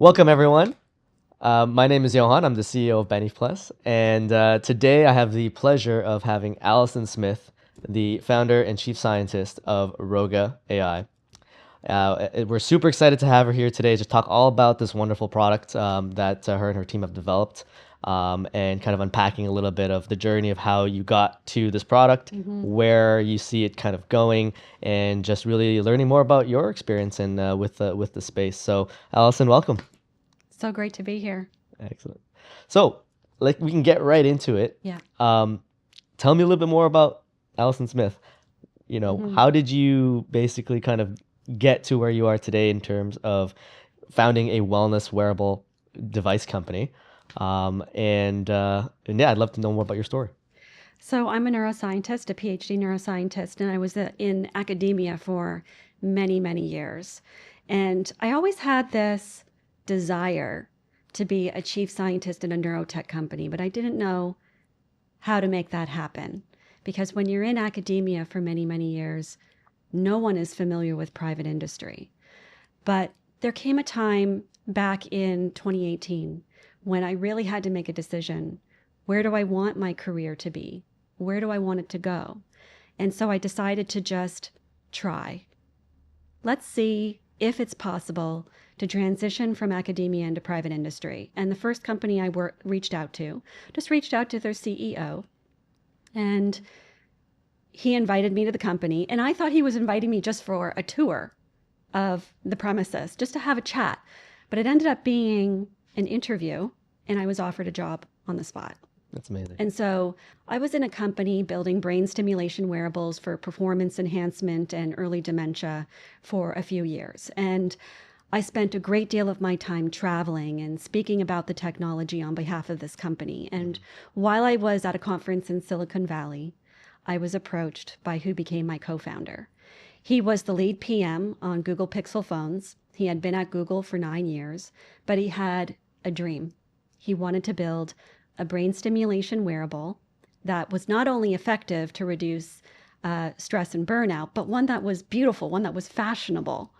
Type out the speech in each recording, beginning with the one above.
Welcome, everyone. My name is Johann. I'm the CEO of BeniPlus. And today I have the pleasure of having Alison Smith, the founder and chief scientist of Roga AI. We're super excited to have her here today to talk all about this wonderful product that her and her team have developed, and kind of unpacking a little bit of the journey of how you got to this product, where you see it kind of going, and just really learning more about your experience and with the space. So, Alison, welcome. So great to be here. Excellent. So, like, we can get right into it. Yeah. Tell me a little bit more about Alison Smith. Mhm. How did you basically kind of get to where you are today in terms of founding a wellness wearable device company? And yeah, I'd love to know more about your story. So I'm a neuroscientist, a PhD neuroscientist, and I was in academia for many, many years. And I always had this desire to be a chief scientist in a neurotech company, but I didn't know how to make that happen. Because when you're in academia for many, many years, no one is familiar with private industry. But there came a time back in 2018 when I really had to make a decision. Where do I want my career to be? Where do I want it to go? And so I decided to just try. Let's see if it's possible to transition from academia into private industry. And the first company I reached out to, just reached out to their CEO, and he invited me to the company. And I thought he was inviting me just for a tour of the premises, just to have a chat. But it ended up being an interview, and I was offered a job on the spot. That's amazing. And so I was in a company building brain stimulation wearables for performance enhancement and early dementia for a few years. And I spent a great deal of my time traveling and speaking about the technology on behalf of this company. And while I was at a conference in Silicon Valley, I was approached by who became my co-founder. He was the lead PM on Google Pixel phones. He had been at Google for 9 years, but he had a dream. He wanted to build a brain stimulation wearable that was not only effective to reduce stress and burnout, but one that was beautiful, one that was fashionable.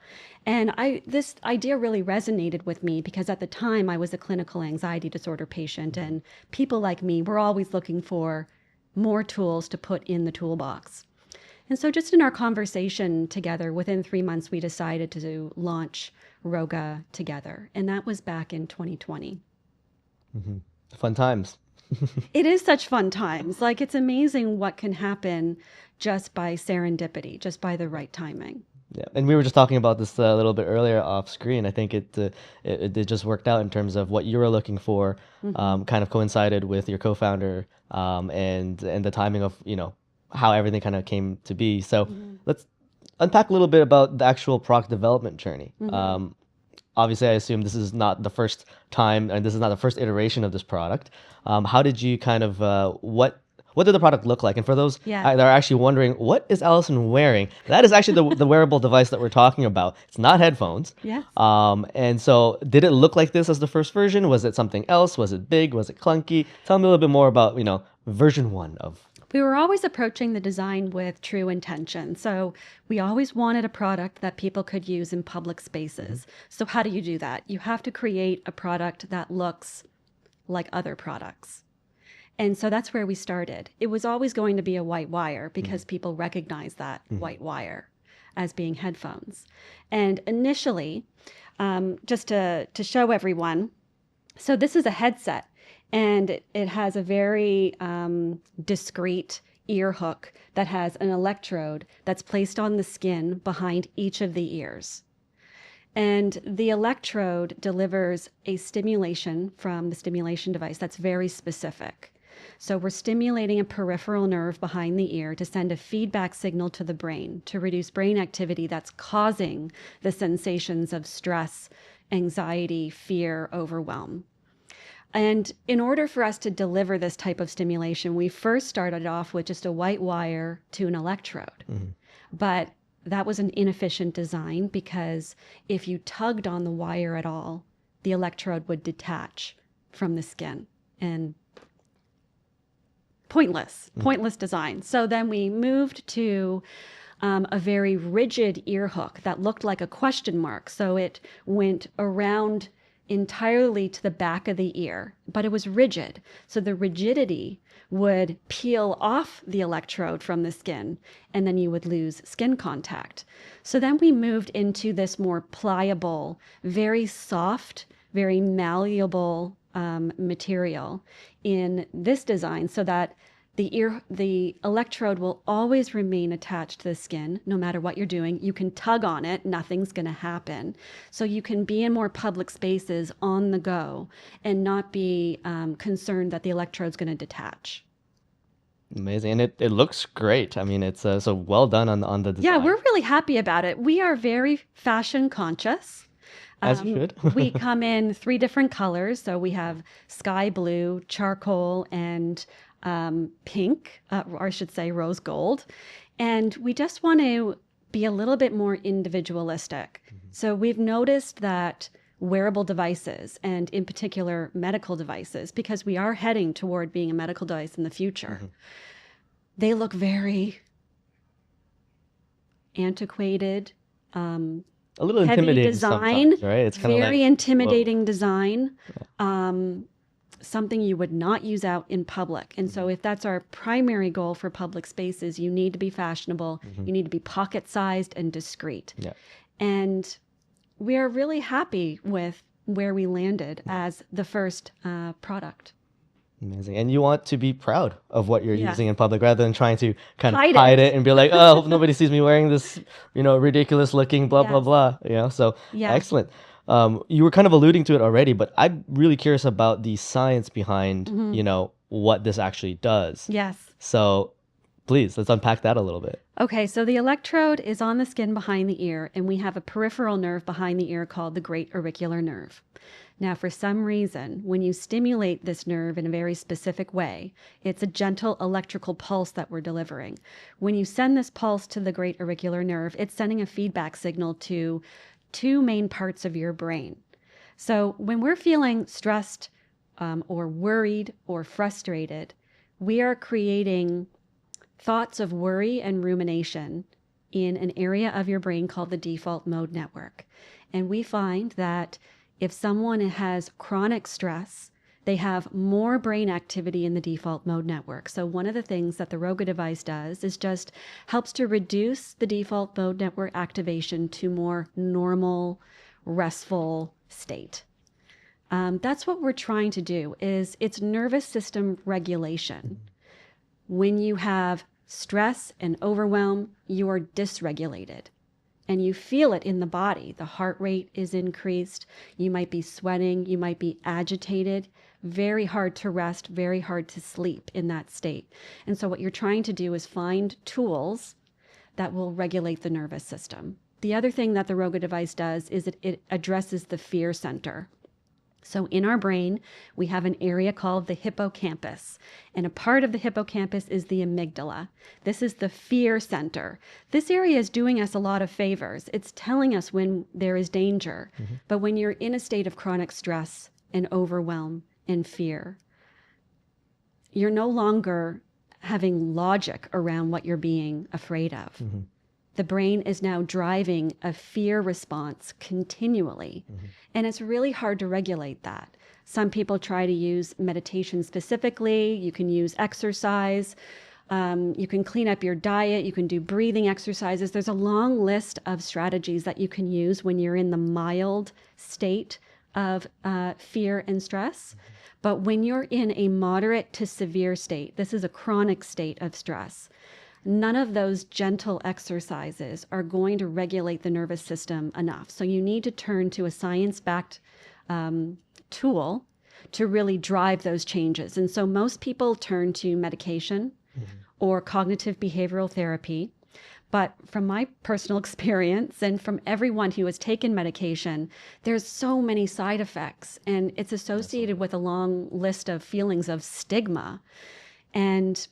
And this idea really resonated with me because at the time I was a clinical anxiety disorder patient, and people like me were always looking for more tools to put in the toolbox. And so just in our conversation together, within 3 months, we decided to launch Roga together. And that was back in 2020. Hmm. Fun times. It is such fun times. Like, it's amazing what can happen just by serendipity, just by the right timing. Yeah, and we were just talking about this a little bit earlier off screen. I think it just worked out in terms of what you were looking for, Hmm. kind of coincided with your co-founder, and the timing of how everything kind of came to be. So Hmm. let's unpack a little bit about the actual product development journey. Hmm. Obviously, I assume this is not the first time, and this is not the first iteration of this product. How did you kind of what did the product look like? And for those Yeah. that are actually wondering, what is Allison wearing? That is actually the wearable device that we're talking about. It's not headphones. Yes. And so, did it look like this as the first version? Was it something else? Was it big? Was it clunky? Tell me a little bit more about version one of. We were always approaching the design with true intention. So we always wanted a product that people could use in public spaces. So how do you do that? You have to create a product that looks like other products. And so that's where we started. It was always going to be a white wire because people recognize that white wire as being headphones. And initially, just to show everyone, so this is a headset, and it has a very discreet ear hook that has an electrode that's placed on the skin behind each of the ears. And the electrode delivers a stimulation from the stimulation device that's very specific. So we're stimulating a peripheral nerve behind the ear to send a feedback signal to the brain to reduce brain activity that's causing the sensations of stress, anxiety, fear, overwhelm. And in order for us to deliver this type of stimulation, we first started off with just a white wire to an electrode. But that was an inefficient design because if you tugged on the wire at all, the electrode would detach from the skin, and pointless design. So then we moved to a very rigid ear hook that looked like a question mark. So it went around entirely to the back of the ear, but it was rigid. So the rigidity would peel off the electrode from the skin, and then you would lose skin contact. So then we moved into this more pliable, very soft, very malleable material in this design, so that the electrode will always remain attached to the skin no matter what you're doing. You can tug on it, nothing's going to happen. So you can be in more public spaces on the go and not be concerned that the electrode's going to detach. Amazing. And it looks great. I mean, it's so well done on the Yeah, design. we're really happy about it. We are very fashion conscious. As you should. We come in 3 different colors. So we have sky blue, charcoal, and pink, or I should say rose gold. And we just want to be a little bit more individualistic. So we've noticed that wearable devices, and in particular medical devices, because we are heading toward being a medical device in the future, they look very antiquated, A little heavy intimidating design, sometimes, right? It's kind of very like, intimidating design, something you would not use out in public. And so if that's our primary goal for public spaces, you need to be fashionable, you need to be pocket-sized and discreet. Yeah. And we are really happy with where we landed as the first product. Amazing. And you want to be proud of what you're Yes. using in public rather than trying to kind of Hide hide it. it and be like, oh, I hope nobody sees me wearing this, ridiculous looking blah, blah, Yes. blah. So Yes. excellent. You were kind of alluding to it already, but I'm really curious about the science behind, what this actually does. Yes. So please, let's unpack that a little bit. Okay, so the electrode is on the skin behind the ear, and we have a peripheral nerve behind the ear called the great auricular nerve. Now, for some reason, when you stimulate this nerve in a very specific way, it's a gentle electrical pulse that we're delivering. When you send this pulse to the great auricular nerve, it's sending a feedback signal to 2 main parts of your brain. So when we're feeling stressed or worried or frustrated, we are creating thoughts of worry and rumination in an area of your brain called the default mode network. And we find that if someone has chronic stress, they have more brain activity in the default mode network. So one of the things that the Roga device does is just helps to reduce the default mode network activation to more normal, restful state. That's what we're trying to do. It's nervous system regulation. When you have stress and overwhelm, you are dysregulated. And you feel it in the body. The heart rate is increased. You might be sweating. You might be agitated. Very hard to rest, very hard to sleep in that state. And so what you're trying to do is find tools that will regulate the nervous system. The other thing that the Roga device does is it addresses the fear center. So in our brain, we have an area called the hippocampus, and a part of the hippocampus is the amygdala. This is the fear center. This area is doing us a lot of favors. It's telling us when there is danger. But when you're in a state of chronic stress and overwhelm and fear, you're no longer having logic around what you're being afraid of. The brain is now driving a fear response continually. And it's really hard to regulate that. Some people try to use meditation specifically. You can use exercise. You can clean up your diet. You can do breathing exercises. There's a long list of strategies that you can use when you're in the mild state of fear and stress. But when you're in a moderate to severe state, this is a chronic state of stress, none of those gentle exercises are going to regulate the nervous system enough. So you need to turn to a science-backed tool to really drive those changes. And so most people turn to medication or cognitive behavioral therapy. But from my personal experience and from everyone who has taken medication, there's so many side effects, and it's associated with a long list of feelings of stigma. And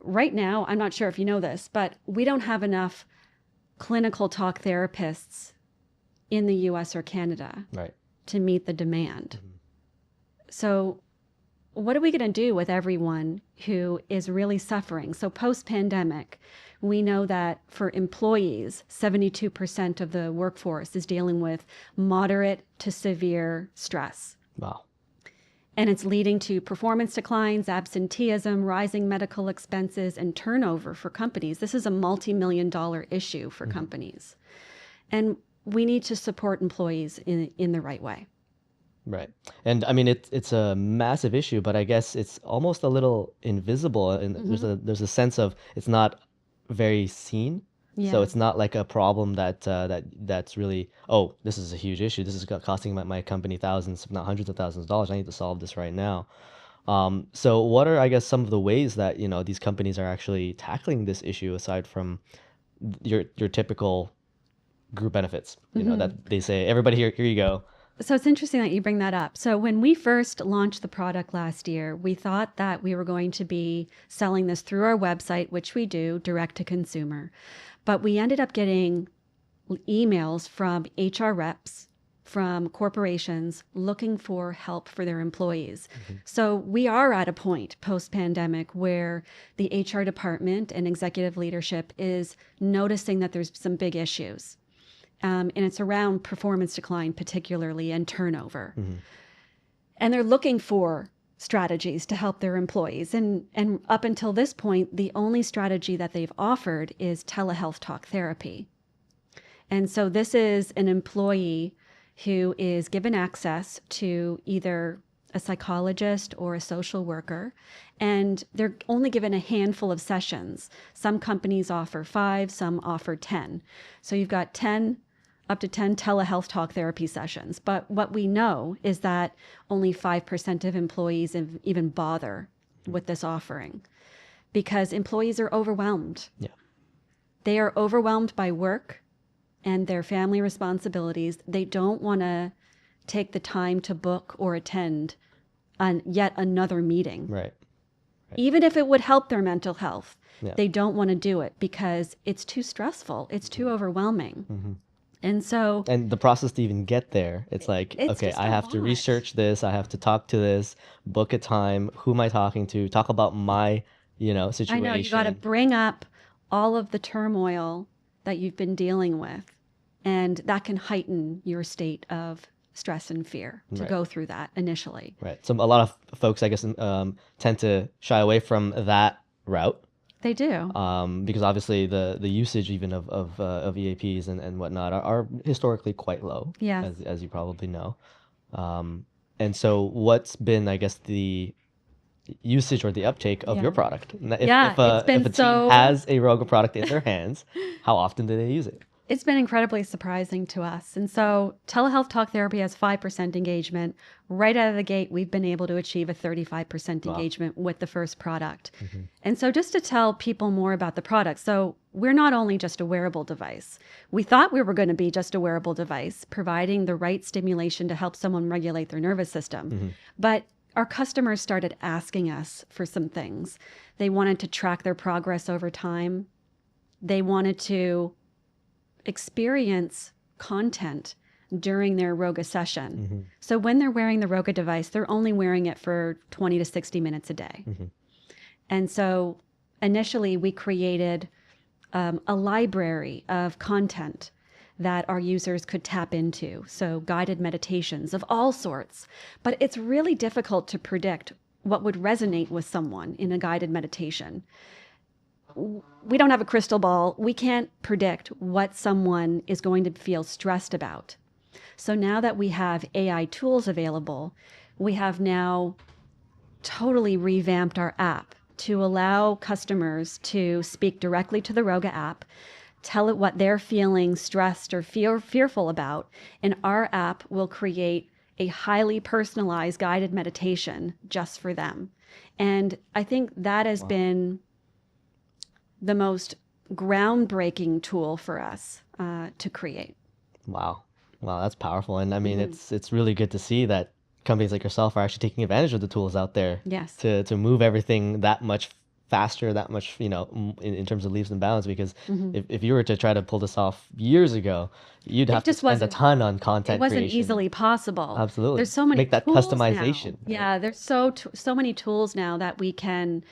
right now, I'm not sure if you know this, but we don't have enough clinical talk therapists in the US or Canada Right. to meet the demand. So what are we going to do with everyone who is really suffering? So post-pandemic, we know that for employees, 72% of the workforce is dealing with moderate to severe stress. Wow. And it's leading to performance declines, absenteeism, rising medical expenses, and turnover for companies. This is a multi-million-dollar issue for companies. And we need to support employees in the right way. Right. And I mean, it's a massive issue, but I guess it's almost a little invisible. And there's a sense of it's not very seen. So Yeah. it's not like a problem that's really, oh, this is a huge issue. This is costing my company thousands, if not hundreds of thousands of dollars. I need to solve this right now. So what are, I guess, some of the ways that, these companies are actually tackling this issue aside from your typical group benefits, that they say, everybody here you go. So it's interesting that you bring that up. So when we first launched the product last year, we thought that we were going to be selling this through our website, which we do direct to consumer. But we ended up getting emails from HR reps, from corporations looking for help for their employees. So we are at a point post-pandemic where the HR department and executive leadership is noticing that there's some big issues. And it's around performance decline, particularly, and turnover. And they're looking for strategies to help their employees. And up until this point, the only strategy that they've offered is telehealth talk therapy. And so this is an employee who is given access to either a psychologist or a social worker, and they're only given a handful of sessions. Some companies offer 5, some offer 10. So you've got up to 10 telehealth talk therapy sessions. But what we know is that only 5% of employees even bother with this offering because employees are overwhelmed. Yeah. They are overwhelmed by work and their family responsibilities. They don't want to take the time to book or attend on yet another meeting. Right. Even if it would help their mental health, Yeah. they don't want to do it because it's too stressful. It's too overwhelming. And so, And the process to even get there, it's like, it's okay, just I a have to lot. research this, I have to talk to this, book a time, who am I talking to, talk about my, situation. I know you got to bring up all of the turmoil that you've been dealing with, and that can heighten your state of stress and fear to Right. go through that initially. Right. So a lot of folks, I guess, tend to shy away from that route. They do. Because obviously the usage even of EAPs and whatnot are historically quite low, Yes. as you probably know. And so what's been, I guess, the usage or the uptake of Yeah. your product? If, Yeah, it's been if a so- team has a Roga product in their hands, how often do they use it? It's been incredibly surprising to us. And so telehealth talk therapy has 5% engagement. Right out of the gate, we've been able to achieve a 35% engagement with the first product. And so just to tell people more about the product, so we're not only just a wearable device. We thought we were going to be just a wearable device, providing the right stimulation to help someone regulate their nervous system. But our customers started asking us for some things. They wanted to track their progress over time. They wanted to experience content during their Roga session. So when they're wearing the Roga device, they're only wearing it for 20 to 60 minutes a day. And so initially we created a library of content that our users could tap into. So guided meditations of all sorts. But it's really difficult to predict what would resonate with someone in a guided meditation. We don't have a crystal ball. We can't predict what someone is going to feel stressed about. So now that we have AI tools available, we have now totally revamped our app to allow customers to speak directly to the Roga app, tell it what they're feeling stressed or fearful about, and our app will create a highly personalized guided meditation just for them. And I think that has been the most groundbreaking tool for us to create. Wow, that's powerful. And I mean, it's really good to see that companies like yourself are actually taking advantage of the tools out there. Yes. To move everything that much faster, that much, in terms of leaps and bounds. Because if you were to try to pull this off years ago, you'd have It to just spend a wasn't ton on it content wasn't creation. easily possible. Absolutely. There's so many Make that tools now. customization. Right? Yeah, there's so many tools now that we can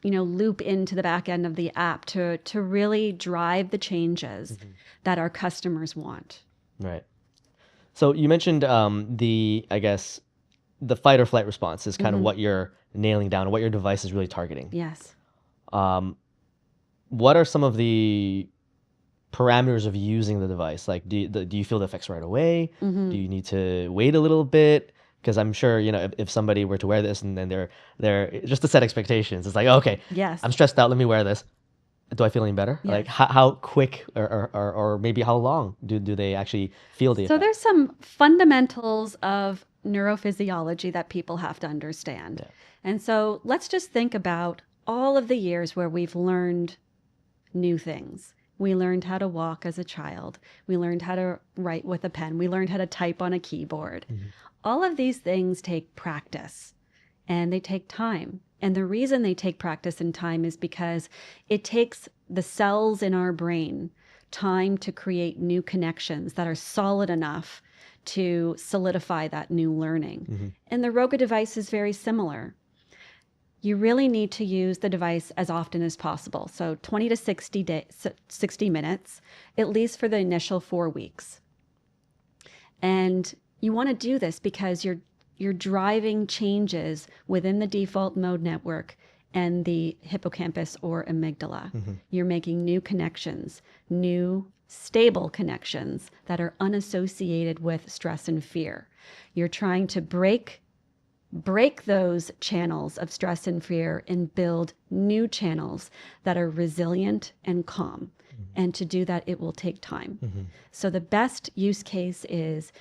loop into the back end of the app to really drive the changes that our customers want. Right. So you mentioned I guess, the fight or flight response is kind of what you're nailing down, what your device is really targeting. Yes. What are some of the parameters of using the device? Like, do you feel the effects right away? Do you need to wait a little bit? Because I'm sure, if somebody were to wear this and then they're just to set expectations, it's like, okay, Yes. I'm stressed out, let me wear this. Do I feel any better? Yes. Like, how quick or maybe how long do they actually feel the So effect? there's some fundamentals of neurophysiology that people have to understand. Yeah. And so let's just think about all of the years where we've learned new things. We learned how to walk as a child. We learned how to write with a pen. We learned how to type on a keyboard. All of these things take practice and they take time. And the reason they take practice and time is because it takes the cells in our brain time to create new connections that are solid enough to solidify that new learning. And the Roga device is very similar. You really need to use the device as often as possible. So 20 to 60 minutes, at least for the initial 4 weeks. And you want to do this because you're driving changes within the default mode network and the hippocampus or amygdala. You're making new connections, new stable connections that are unassociated with stress and fear. You're trying to break those channels of stress and fear and build new channels that are resilient and calm. And to do that, it will take time. So the best use case is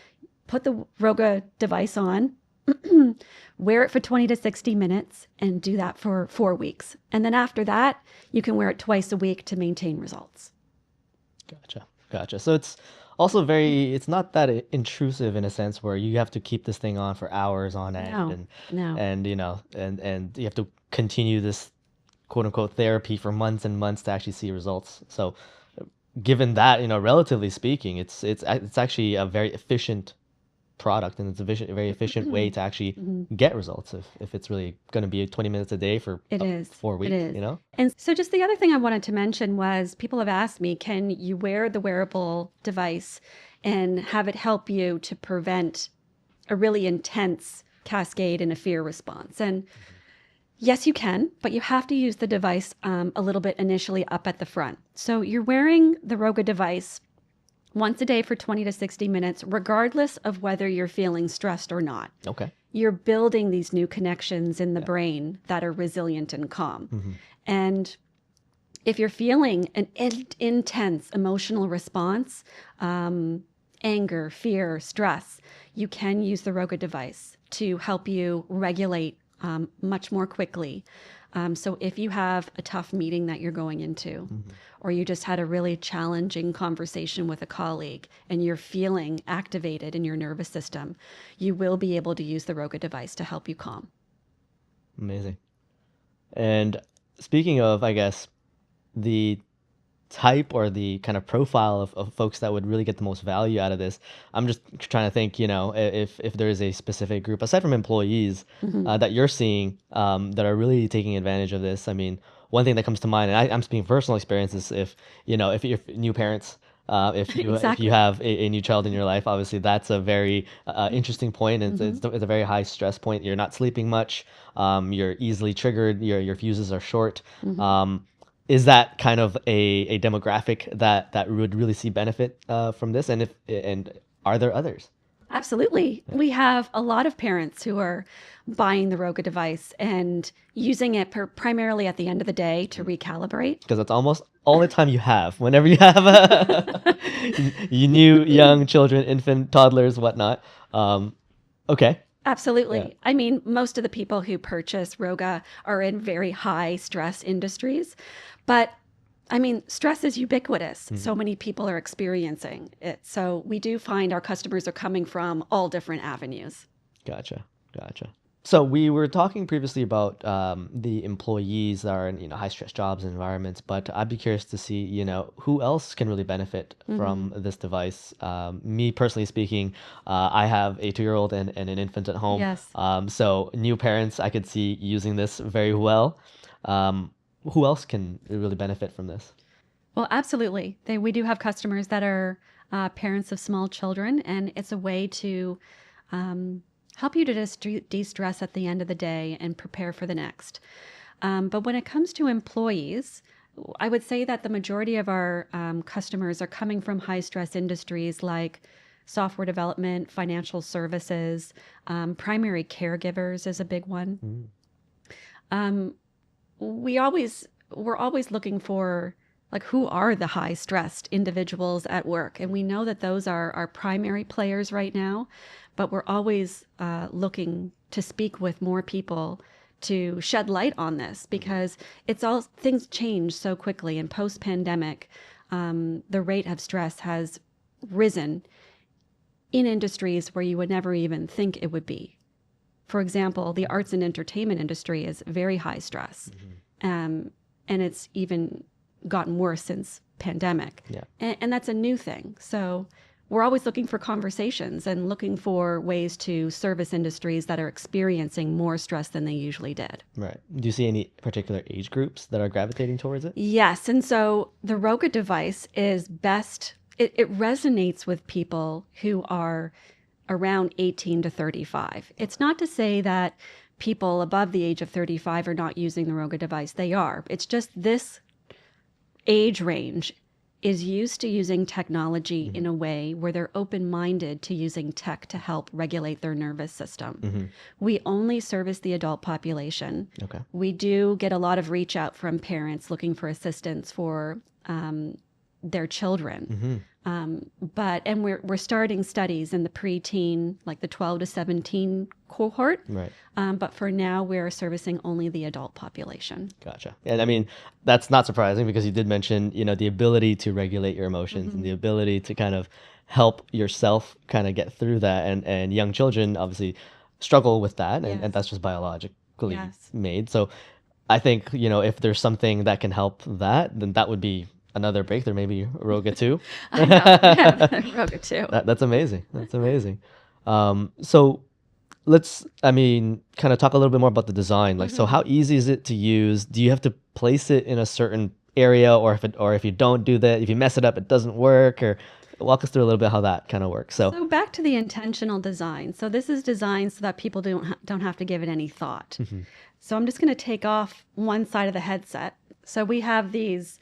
put the Roga device on, wear it for 20 to 60 minutes, and do that for 4 weeks. And then after that, you can wear it twice a week to maintain results. Gotcha. So it's also it's not that intrusive in a sense where you have to keep this thing on for hours on end. No. And you have to continue this quote unquote therapy for months and months to actually see results. So given that, relatively speaking, it's actually a very efficient product, and it's a very efficient way to actually get results if it's really going to be 20 minutes a day for 4 weeks. It is. And so just the other thing I wanted to mention was people have asked me, can you wear the wearable device and have it help you to prevent a really intense cascade in a fear response? And yes, you can, but you have to use the device a little bit initially up at the front. So you're wearing the Roga device once a day for 20 to 60 minutes, regardless of whether you're feeling stressed or not. Okay. You're building these new connections in the brain that are resilient and calm. And if you're feeling an intense emotional response, anger, fear, stress, you can use the Roga device to help you regulate much more quickly. So if you have a tough meeting that you're going into, or you just had a really challenging conversation with a colleague and you're feeling activated in your nervous system, you will be able to use the Roga device to help you calm. Amazing. And speaking of, I guess, the type or the kind of profile of folks that would really get the most value out of this, I'm just trying to think, if there is a specific group aside from employees that you're seeing that are really taking advantage of this. I mean, one thing that comes to mind, and I'm speaking personal experiences, if you're new parents, if you have a new child in your life, obviously that's a very interesting point, and it's a very high stress point. You're not sleeping much, you're easily triggered, your fuses are short. Is that kind of a demographic that would really see benefit from this? And are there others? Absolutely. We have a lot of parents who are buying the Roga device and using it primarily at the end of the day to recalibrate. Because that's almost all the time you have whenever you have new young children, infant, toddlers, whatnot. Okay. Absolutely. Yeah. I mean, most of the people who purchase Roga are in very high stress industries, but I mean, stress is ubiquitous. So many people are experiencing it. So we do find our customers are coming from all different avenues. Gotcha. So we were talking previously about the employees that are in high stress jobs and environments, but I'd be curious to see who else can really benefit from this device. Me personally speaking, I have a 2-year-old and an infant at home, Yes. so new parents I could see using this very well. Who else can really benefit from this? Well, absolutely. We do have customers that are parents of small children, and it's a way to um, help you to just de-stress at the end of the day and prepare for the next. But when it comes to employees, I would say that the majority of our customers are coming from high stress industries like software development, financial services, primary caregivers is a big one. Mm, Um, we're always looking for like who are the high stressed individuals at work, and we know that those are our primary players right now, but we're always looking to speak with more people to shed light on this because it's all things change so quickly, and post pandemic the rate of stress has risen in industries where you would never even think it would be. For example, the arts and entertainment industry is very high stress, and it's even gotten worse since pandemic, yeah. and that's a new thing. So we're always looking for conversations and looking for ways to service industries that are experiencing more stress than they usually did. Right. Do you see any particular age groups that are gravitating towards it? Yes, and so the Roga device is best. It resonates with people who are around 18 to 35. It's not to say that people above the age of 35 are not using the Roga device. They are. It's just this age range is used to using technology in a way where they're open-minded to using tech to help regulate their nervous system. We only service the adult population. Okay. We do get a lot of reach out from parents looking for assistance for their children. And we're starting studies in the preteen, like the 12 to 17 cohort. Right. But for now, we're servicing only the adult population. Gotcha. And I mean, that's not surprising because you did mention, the ability to regulate your emotions and the ability to kind of help yourself kind of get through that. And young children obviously struggle with that, and Yes. that's just biologically Yes. made. So I think, if there's something that can help that, then that would be another breakthrough, maybe Roga 2. I know. Yeah, Roga too. That's amazing. That's amazing. So let's, kind of talk a little bit more about the design. Like, so how easy is it to use? Do you have to place it in a certain area, or if you don't do that, if you mess it up, it doesn't work? Or walk us through a little bit how that kind of works. So back to the intentional design. So this is designed so that people don't have to give it any thought. So I'm just going to take off one side of the headset. So we have these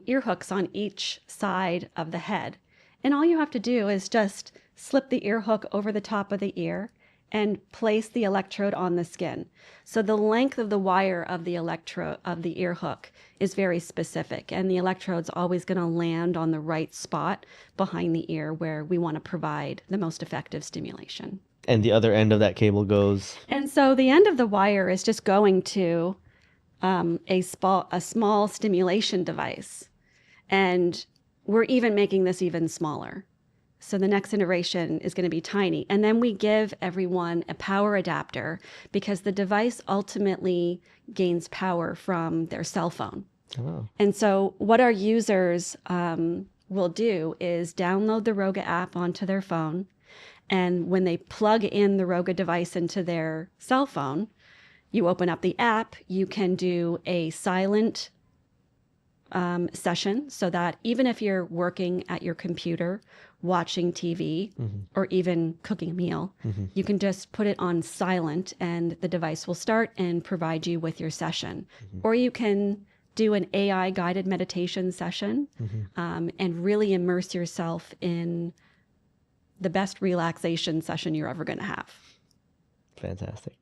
ear hooks on each side of the head. And all you have to do is just slip the ear hook over the top of the ear and place the electrode on the skin. So the length of the wire of the ear hook is very specific, and the electrode's always going to land on the right spot behind the ear where we want to provide the most effective stimulation. And the other end of that cable goes. And so the end of the wire is just going to a small stimulation device. And we're even making this even smaller. So the next iteration is going to be tiny. And then we give everyone a power adapter because the device ultimately gains power from their cell phone. Oh. And so what our users will do is download the Roga app onto their phone. And when they plug in the Roga device into their cell phone, you open up the app, you can do a silent session so that even if you're working at your computer, watching TV, or even cooking a meal, you can just put it on silent and the device will start and provide you with your session. Or you can do an AI guided meditation session and really immerse yourself in the best relaxation session you're ever going to have. Fantastic.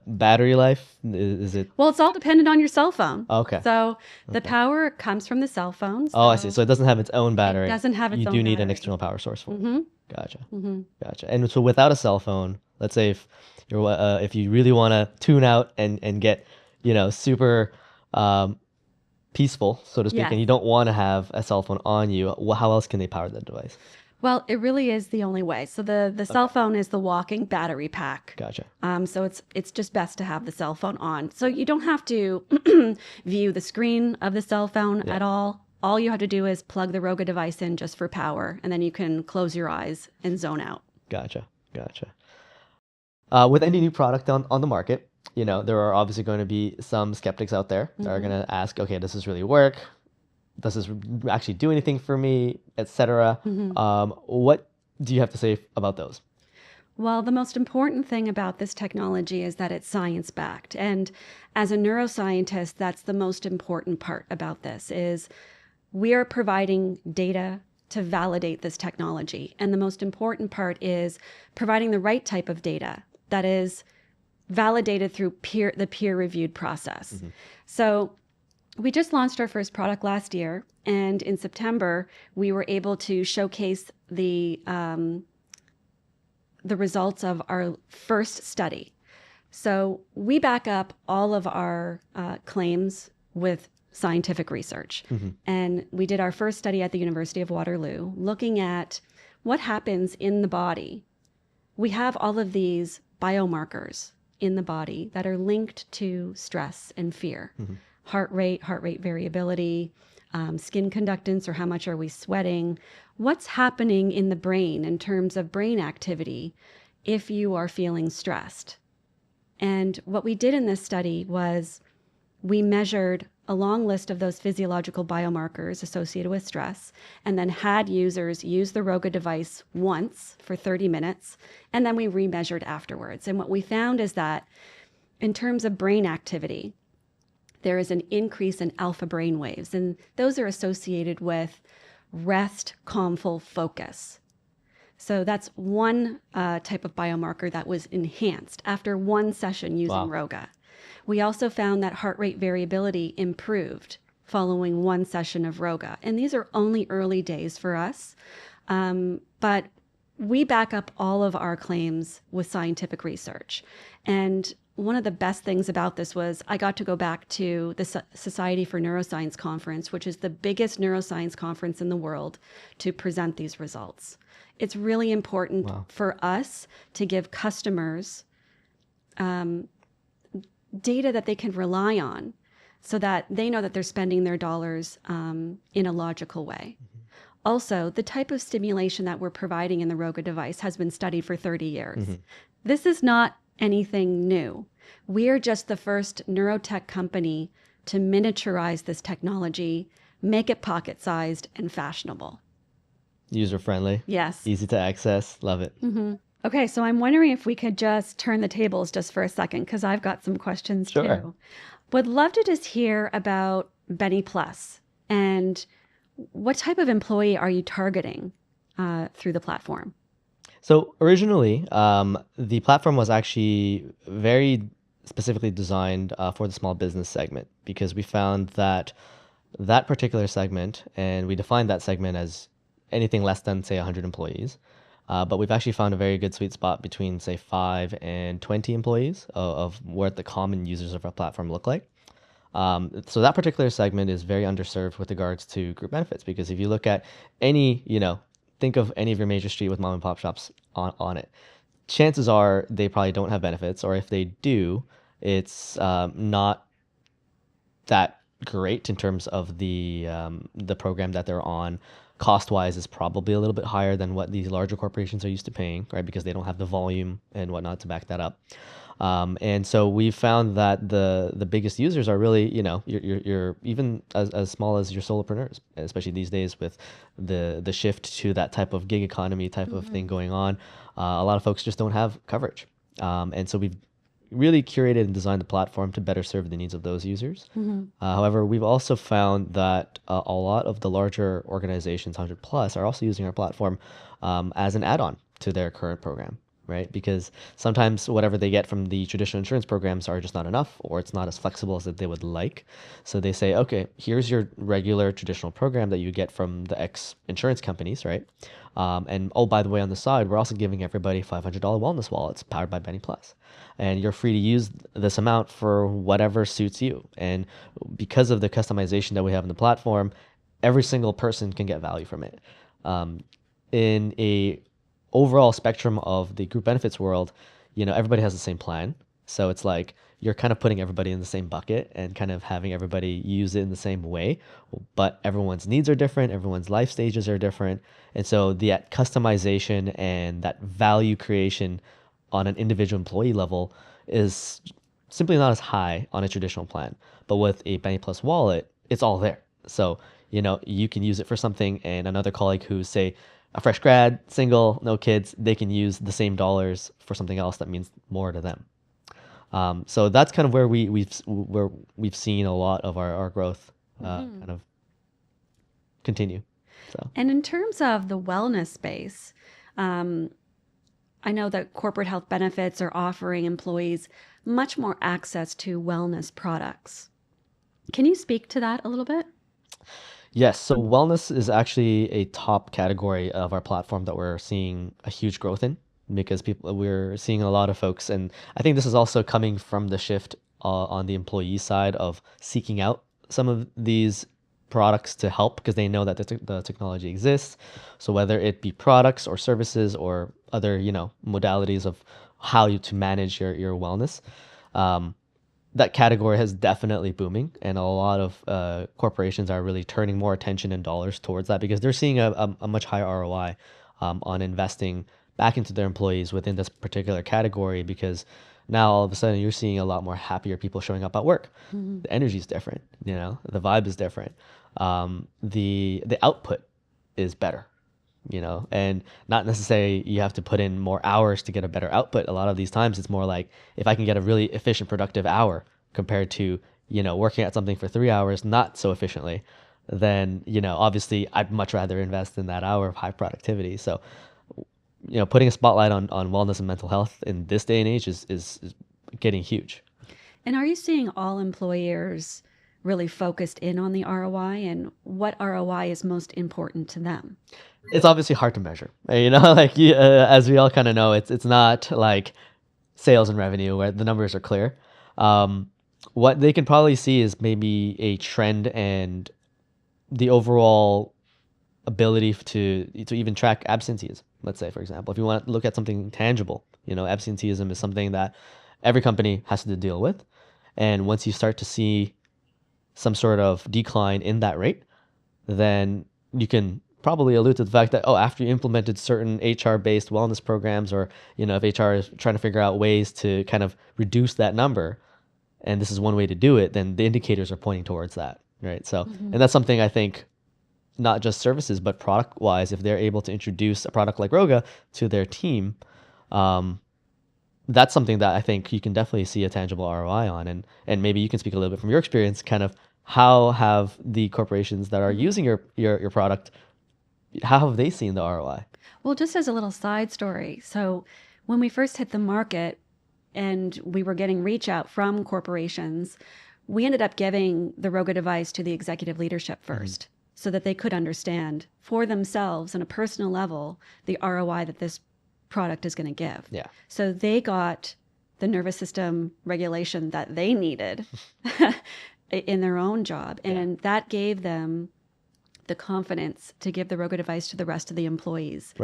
Battery life, is it? Well, it's all dependent on your cell phone. Okay. So the power comes from the cell phone. Oh, I see. So it doesn't have its own battery. It doesn't have its You own do need an battery. external power source for it. Mm-hmm. Gotcha. Mm-hmm. Gotcha. And so without a cell phone, let's say if you really want to tune out and get, super peaceful, so to speak, Yes. and you don't want to have a cell phone on you, how else can they power that device? Well, it really is the only way. So the cell Okay. phone is the walking battery pack. Gotcha. So it's just best to have the cell phone on. So you don't have to view the screen of the cell phone Yeah. at all. All you have to do is plug the Roga device in just for power, and then you can close your eyes and zone out. Gotcha. Gotcha. With any new product on the market, there are obviously going to be some skeptics out there that are going to ask, okay, does this really work? Does this actually do anything for me, etc.? What do you have to say about those? Well, the most important thing about this technology is that it's science backed. And as a neuroscientist, that's the most important part about this is we are providing data to validate this technology. And the most important part is providing the right type of data that is validated through the peer-reviewed process. So we just launched our first product last year, and in September, we were able to showcase the results of our first study. So we back up all of our claims with scientific research. And we did our first study at the University of Waterloo, looking at what happens in the body. We have all of these biomarkers in the body that are linked to stress and fear. Heart rate variability, skin conductance, or how much are we sweating, what's happening in the brain in terms of brain activity if you are feeling stressed. And what we did in this study was we measured a long list of those physiological biomarkers associated with stress, and then had users use the Roga device once for 30 minutes, and then we remeasured afterwards. And what we found is that in terms of brain activity, there is an increase in alpha brain waves, and those are associated with rest, calmful focus. So that's one type of biomarker that was enhanced after one session using Roga. We also found that heart rate variability improved following one session of Roga. And these are only early days for us, but we back up all of our claims with scientific research. And one of the best things about this was I got to go back to the Society for Neuroscience conference, which is the biggest neuroscience conference in the world, to present these results. It's really important for us to give customers data that they can rely on so that they know that they're spending their dollars in a logical way. Also, the type of stimulation that we're providing in the Roga device has been studied for 30 years. This is not anything new. We are just the first neurotech company to miniaturize this technology, make it pocket-sized and fashionable. User-friendly. Yes. Easy to access. Love it. Okay, so I'm wondering if we could just turn the tables just for a second, because I've got some questions too. Would love to just hear about BeniPlus and what type of employee are you targeting through the platform? So originally, the platform was actually very specifically designed for the small business segment, because we found that that particular segment, and we defined that segment as anything less than, say, 100 employees. But we've actually found a very good sweet spot between, say, 5 and 20 employees of what the common users of our platform look like. So that particular segment is very underserved with regards to group benefits, because if you look at any, think of any of your major street with mom and pop shops on it, chances are they probably don't have benefits, or if they do, it's not that great in terms of the program that they're on. Cost-wise is probably a little bit higher than what these larger corporations are used to paying, right? Because they don't have the volume and whatnot to back that up. And so we've found that the biggest users are really, you're even as small as your solopreneurs, especially these days with the shift to that type of gig economy type of thing going on. A lot of folks just don't have coverage. And so we've really curated and designed the platform to better serve the needs of those users. However, we've also found that a lot of the larger organizations, 100 plus, are also using our platform as an add-on to their current program, right? Because sometimes whatever they get from the traditional insurance programs are just not enough, or it's not as flexible as that they would like. So they say, okay, here's your regular traditional program that you get from the X insurance companies, right? And oh, by the way, on the side, we're also giving everybody $500 wellness wallets powered by BeniPlus. And you're free to use this amount for whatever suits you. And because of the customization that we have in the platform, every single person can get value from it. in a overall spectrum of the group benefits world, everybody has the same plan. So it's like you're kind of putting everybody in the same bucket and kind of having everybody use it in the same way. But everyone's needs are different, everyone's life stages are different. And so the customization and that value creation on an individual employee level is simply not as high on a traditional plan. But with a BeniPlus wallet, it's all there. So, you can use it for something, and another colleague who's, say, a fresh grad, single, no kids, they can use the same dollars for something else that means more to them. So that's kind of where we've seen a lot of our growth kind of continue. So. And in terms of the wellness space, I know that corporate health benefits are offering employees much more access to wellness products. Can you speak to that a little bit? Yes, so wellness is actually a top category of our platform that we're seeing a huge growth in because we're seeing a lot of folks, and I think this is also coming from the shift on the employee side of seeking out some of these products to help because they know that the technology exists. So whether it be products or services or other modalities of how to manage your wellness. That category has definitely booming, and a lot of corporations are really turning more attention and dollars towards that because they're seeing a much higher ROI on investing back into their employees within this particular category because now all of a sudden you're seeing a lot more happier people showing up at work. Mm-hmm. The energy is different, the vibe is different. The output is better, and not necessarily you have to put in more hours to get a better output. A lot of these times it's more like if I can get a really efficient, productive hour compared to, working at something for 3 hours, not so efficiently, then, obviously I'd much rather invest in that hour of high productivity. So, putting a spotlight on wellness and mental health in this day and age is getting huge. And are you seeing all employers really focused in on the ROI, and what ROI is most important to them? It's obviously hard to measure, like as we all kind of know, it's not like sales and revenue where the numbers are clear. What they can probably see is maybe a trend and the overall ability to even track absenteeism. Let's say, for example, if you want to look at something tangible, absenteeism is something that every company has to deal with. And once you start to see some sort of decline in that rate, then you can probably allude to the fact that, after you implemented certain HR-based wellness programs, or, if HR is trying to figure out ways to kind of reduce that number, and this is one way to do it, then the indicators are pointing towards that, right? So, and that's something I think not just services, but product-wise, if they're able to introduce a product like Roga to their team, that's something that I think you can definitely see a tangible ROI on. And maybe you can speak a little bit from your experience, kind of how have the corporations that are using your product, how have they seen the ROI? Well, just as a little side story. So when we first hit the market and we were getting reach out from corporations, we ended up giving the Roga device to the executive leadership first so that they could understand for themselves on a personal level the ROI that this product is going to give. Yeah. So they got the nervous system regulation that they needed in their own job. And that gave them the confidence to give the Roga device to the rest of the employees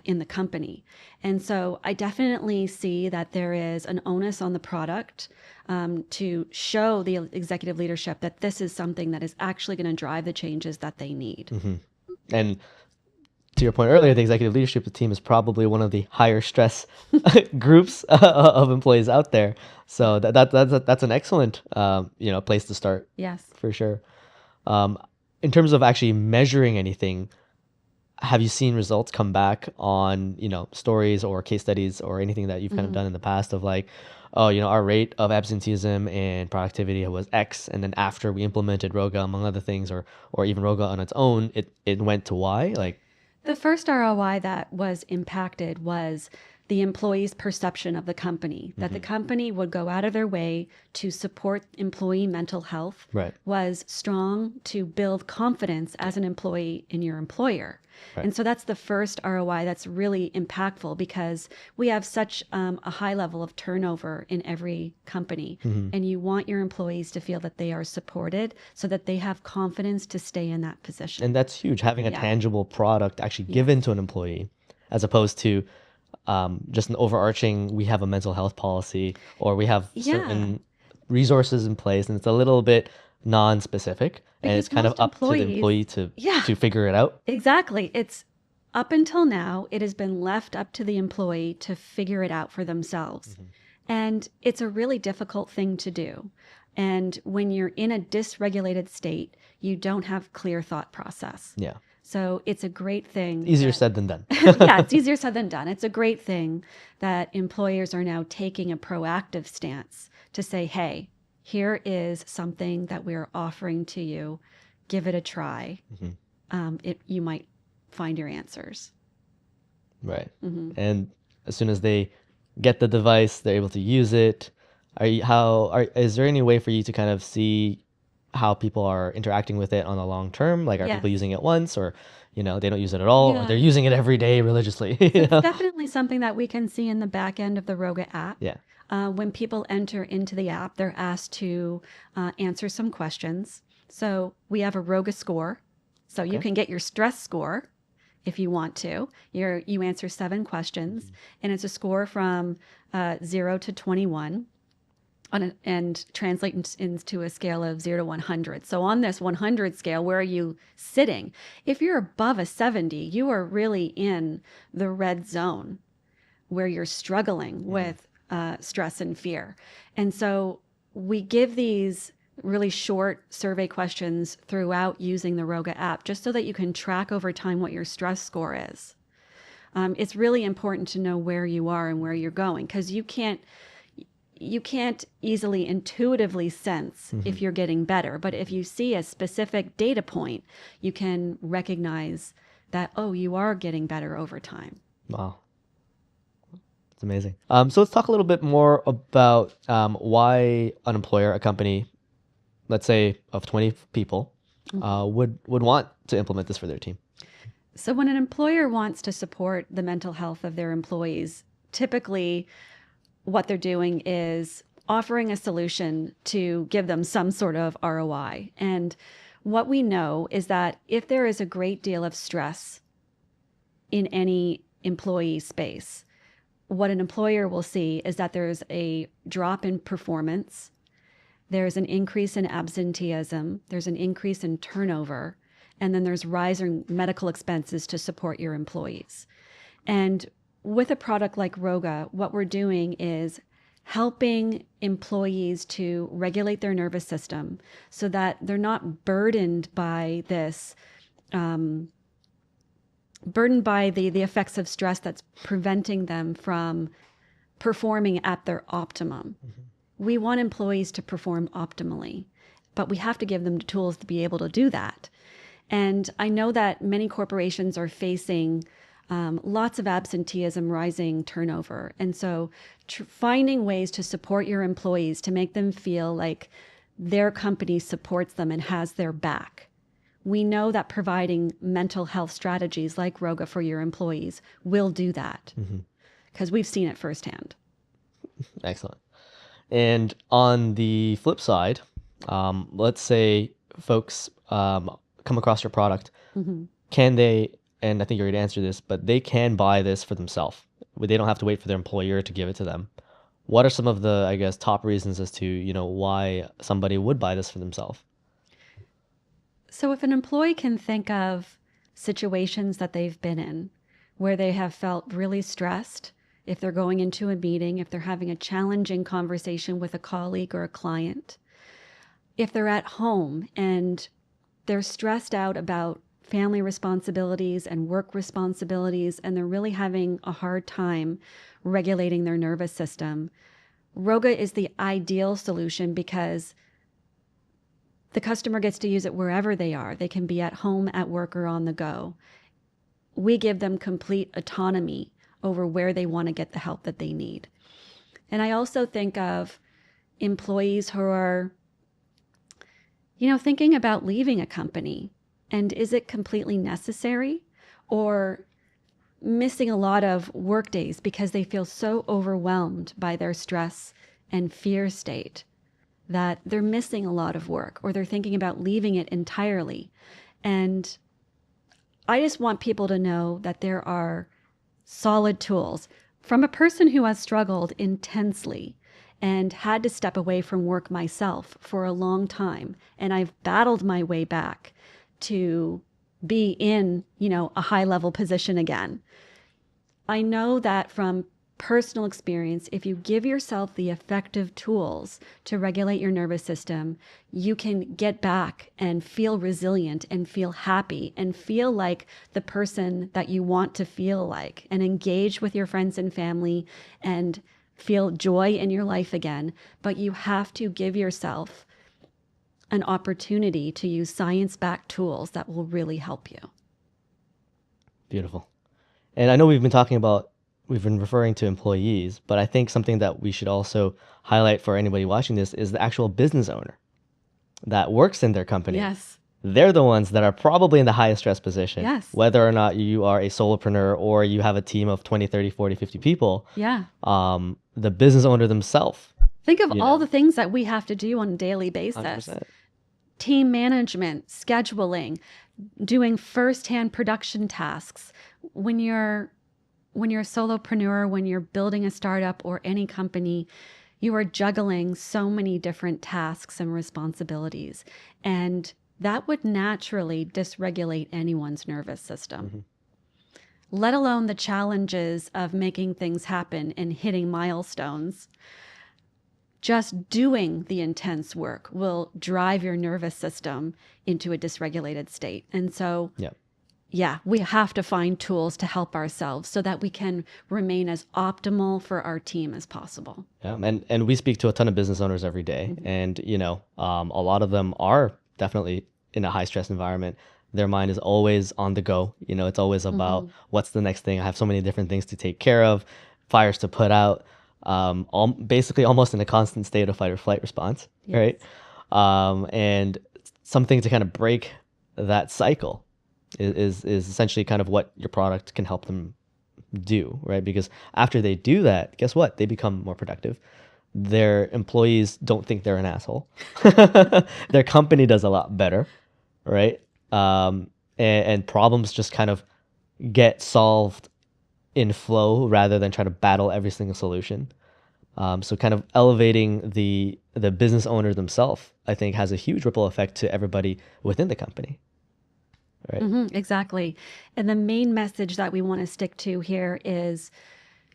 in the company. And so I definitely see that there is an onus on the product to show the executive leadership that this is something that is actually going to drive the changes that they need. Mm-hmm. And to your point earlier, the executive leadership team is probably one of the higher stress groups of employees out there. So that's an excellent place to start. Yes, for sure. In terms of actually measuring anything, have you seen results come back on, stories or case studies or anything that you've kind of done in the past of like, our rate of absenteeism and productivity was X, and then after we implemented Roga, among other things, or even Roga on its own, it went to Y? Like, the first ROI that was impacted was the employee's perception of the company, that the company would go out of their way to support employee mental health, Right. was strong to build confidence as an employee in your employer. Right. And so that's the first ROI that's really impactful, because we have such a high level of turnover in every company. And you want your employees to feel that they are supported so that they have confidence to stay in that position. And that's huge, having a Yeah. tangible product actually given to an employee, as opposed to just an overarching, we have a mental health policy, or we have certain resources in place, and it's a little bit non-specific, and Because it's kind of most up to the employees- employee to Yeah. figure it out. Exactly. It's up until now, it has been left up to the employee to figure it out for themselves. And it's a really difficult thing to do. And when you're in a dysregulated state, you don't have clear thought process. Yeah. So it's a great thing. Easier that- said than done. Yeah, it's easier said than done. It's a great thing that employers are now taking a proactive stance to say, hey, here is something that we're offering to you. Give it a try. You might find your answers. Right. And as soon as they get the device, they're able to use it. Is there any way for you to kind of see how people are interacting with it on the long term? Like, are people Yes. using it once, or they don't use it at all, or Yeah. they're using it every day religiously? It's definitely something that we can see in the back end of the Roga app. Yeah. When people enter into the app, they're asked to answer some questions. So we have a Roga score. So you can get your stress score if you want to. You answer 7 questions, and it's a score from 0 to 21. And translate into a scale of 0 to 100. So on this 100 scale, where are you sitting? If you're above a 70, you are really in the red zone where you're struggling with stress and fear. And so we give these really short survey questions throughout using the Roga app, just so that you can track over time what your stress score is. It's really important to know where you are and where you're going, because you can't easily intuitively sense if you're getting better. But if you see a specific data point, you can recognize that, oh, you are getting better over time. Wow. It's amazing. So let's talk a little bit more about why an employer, a company, let's say of 20 people, would want to implement this for their team. So when an employer wants to support the mental health of their employees, typically what they're doing is offering a solution to give them some sort of ROI. And what we know is that if there is a great deal of stress in any employee space, what an employer will see is that there's a drop in performance, there's an increase in absenteeism, there's an increase in turnover, and then there's rising medical expenses to support your employees. And with a product like Roga, what we're doing is helping employees to regulate their nervous system so that they're not burdened by this, the effects of stress that's preventing them from performing at their optimum. We want employees to perform optimally, but we have to give them the tools to be able to do that. And I know that many corporations are facing lots of absenteeism, rising turnover. And so finding ways to support your employees to make them feel like their company supports them and has their back. We know that providing mental health strategies like Roga for your employees will do that, because we've seen it firsthand. Excellent. And on the flip side, let's say folks come across your product. Can they, and I think you already answered this, but they can buy this for themselves. They don't have to wait for their employer to give it to them. What are some of the, I guess, top reasons as to, why somebody would buy this for themselves? So if an employee can think of situations that they've been in where they have felt really stressed, if they're going into a meeting, if they're having a challenging conversation with a colleague or a client, if they're at home and they're stressed out about family responsibilities and work responsibilities, and they're really having a hard time regulating their nervous system, Roga is the ideal solution because the customer gets to use it wherever they are. They can be at home, at work, or on the go. We give them complete autonomy over where they want to get the help that they need. And I also think of employees who are, thinking about leaving a company. And is it completely necessary? Or missing a lot of work days because they feel so overwhelmed by their stress and fear state that they're missing a lot of work, or they're thinking about leaving it entirely. And I just want people to know that there are solid tools. From a person who has struggled intensely and had to step away from work myself for a long time, and I've battled my way back to be in, a high level position again. I know that from personal experience, if you give yourself the effective tools to regulate your nervous system, you can get back and feel resilient and feel happy and feel like the person that you want to feel like, and engage with your friends and family and feel joy in your life again. But you have to give yourself an opportunity to use science-backed tools that will really help you. Beautiful. And I know we've been referring to employees, but I think something that we should also highlight for anybody watching this is the actual business owner that works in their company. Yes. They're the ones that are probably in the highest stress position. Yes. Whether or not you are a solopreneur or you have a team of 20, 30, 40, 50 people. Yeah. The business owner themselves. Think of all the things that we have to do on a daily basis. 100%. Team management, scheduling, doing firsthand production tasks. When you're a solopreneur, when you're building a startup or any company, you are juggling so many different tasks and responsibilities. And that would naturally dysregulate anyone's nervous system. Mm-hmm. Let alone the challenges of making things happen and hitting milestones. Just doing the intense work will drive your nervous system into a dysregulated state. And so, we have to find tools to help ourselves so that we can remain as optimal for our team as possible. Yeah, and we speak to a ton of business owners every day. Mm-hmm. And, a lot of them are definitely in a high stress environment. Their mind is always on the go. It's always about what's the next thing. I have so many different things to take care of, fires to put out. Basically almost in a constant state of fight or flight response, right? And something to kind of break that cycle is essentially kind of what your product can help them do, right? Because after they do that, guess what? They become more productive. Their employees don't think they're an asshole. Their company does a lot better, right? And problems just kind of get solved in flow rather than try to battle every single solution. So kind of elevating the business owner themselves, I think, has a huge ripple effect to everybody within the company. Right? Mm-hmm, exactly. And the main message that we want to stick to here is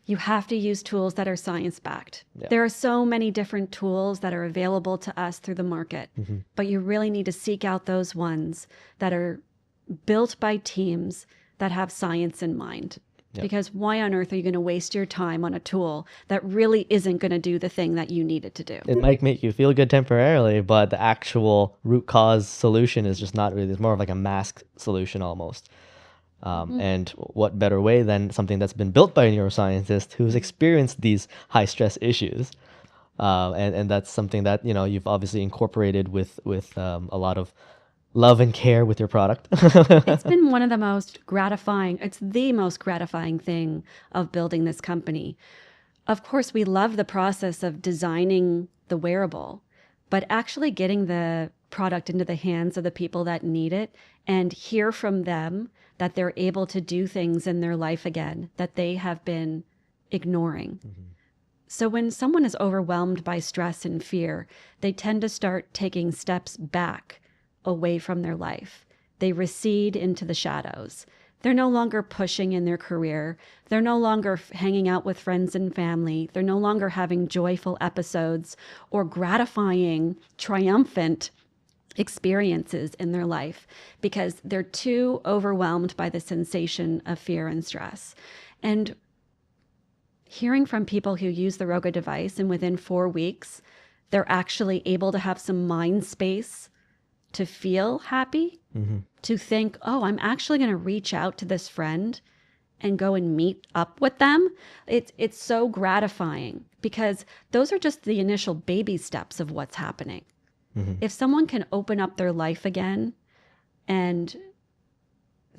you have to use tools that are science-backed. Yeah. There are so many different tools that are available to us through the market, but you really need to seek out those ones that are built by teams that have science in mind. Yep. Because why on earth are you going to waste your time on a tool that really isn't going to do the thing that you need it to do? It might make you feel good temporarily, but the actual root cause solution is just not really. It's more of like a mask solution almost. And what better way than something that's been built by a neuroscientist who's experienced these high stress issues. And that's something that, you've obviously incorporated with a lot of love and care with your product. It's been one of the most gratifying, it's the most gratifying thing of building this company. Of course, we love the process of designing the wearable, but actually getting the product into the hands of the people that need it and hear from them that they're able to do things in their life again that they have been ignoring. So when someone is overwhelmed by stress and fear, they tend to start taking steps back away from their life. They recede into the shadows. They're no longer pushing in their career. They're no longer hanging out with friends and family. They're no longer having joyful episodes or gratifying, triumphant experiences in their life because they're too overwhelmed by the sensation of fear and stress. And hearing from people who use the Roga device and within 4 weeks, they're actually able to have some mind space to feel happy, to think, oh, I'm actually going to reach out to this friend and go and meet up with them, it's so gratifying because those are just the initial baby steps of what's happening. Hmm. If someone can open up their life again, and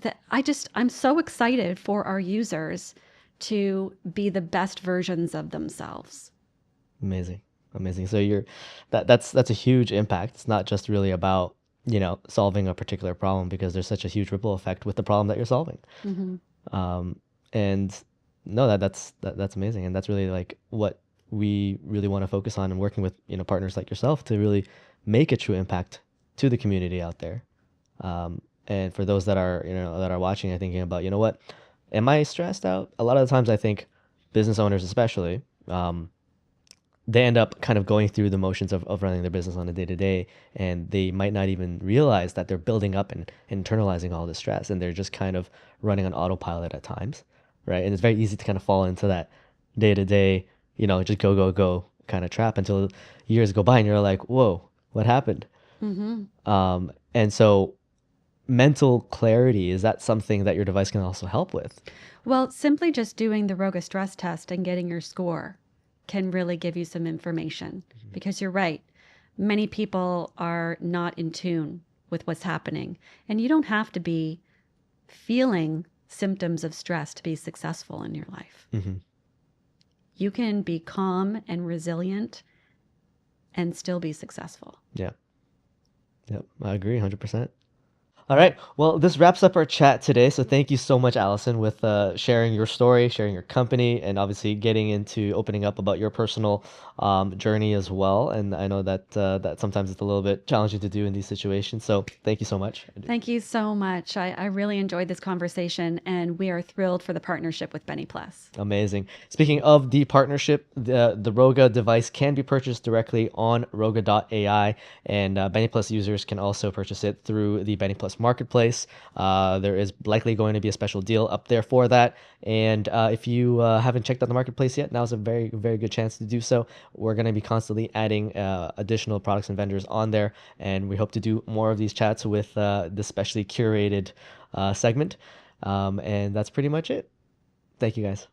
that I'm so excited for our users to be the best versions of themselves. Amazing. Amazing. So that's a huge impact. It's not just really about, solving a particular problem, because there's such a huge ripple effect with the problem that you're solving. Mm-hmm. Um, and no, that's amazing. And that's really like what we really want to focus on, and working with, partners like yourself to really make a true impact to the community out there. And for those that are, that are watching and thinking about, what, am I stressed out? A lot of the times I think business owners especially, they end up kind of going through the motions of running their business on a day to day, and they might not even realize that they're building up and internalizing all this stress, and they're just kind of running on autopilot at times, right? And it's very easy to kind of fall into that day to day, just go, go, go kind of trap until years go by and you're like, whoa, what happened? Mm-hmm. And so mental clarity, is that something that your device can also help with? Well, simply just doing the Roga stress test and getting your score can really give you some information, because you're right. Many people are not in tune with what's happening, and you don't have to be feeling symptoms of stress to be successful in your life. Mm-hmm. You can be calm and resilient and still be successful. Yeah. Yep. I agree 100%. All right. Well, this wraps up our chat today. So thank you so much, Alison, with sharing your story, sharing your company, and obviously getting into opening up about your personal journey as well. And I know that that sometimes it's a little bit challenging to do in these situations. So thank you so much. Thank you so much. I really enjoyed this conversation, and we are thrilled for the partnership with BeniPlus. Amazing. Speaking of the partnership, the Roga device can be purchased directly on Roga.ai, and BeniPlus users can also purchase it through the BeniPlus marketplace. There is likely going to be a special deal up there for that. And if you haven't checked out the marketplace yet, now's a very, very good chance to do so. We're going to be constantly adding additional products and vendors on there, and we hope to do more of these chats with this specially curated segment. And that's pretty much it. Thank you, guys.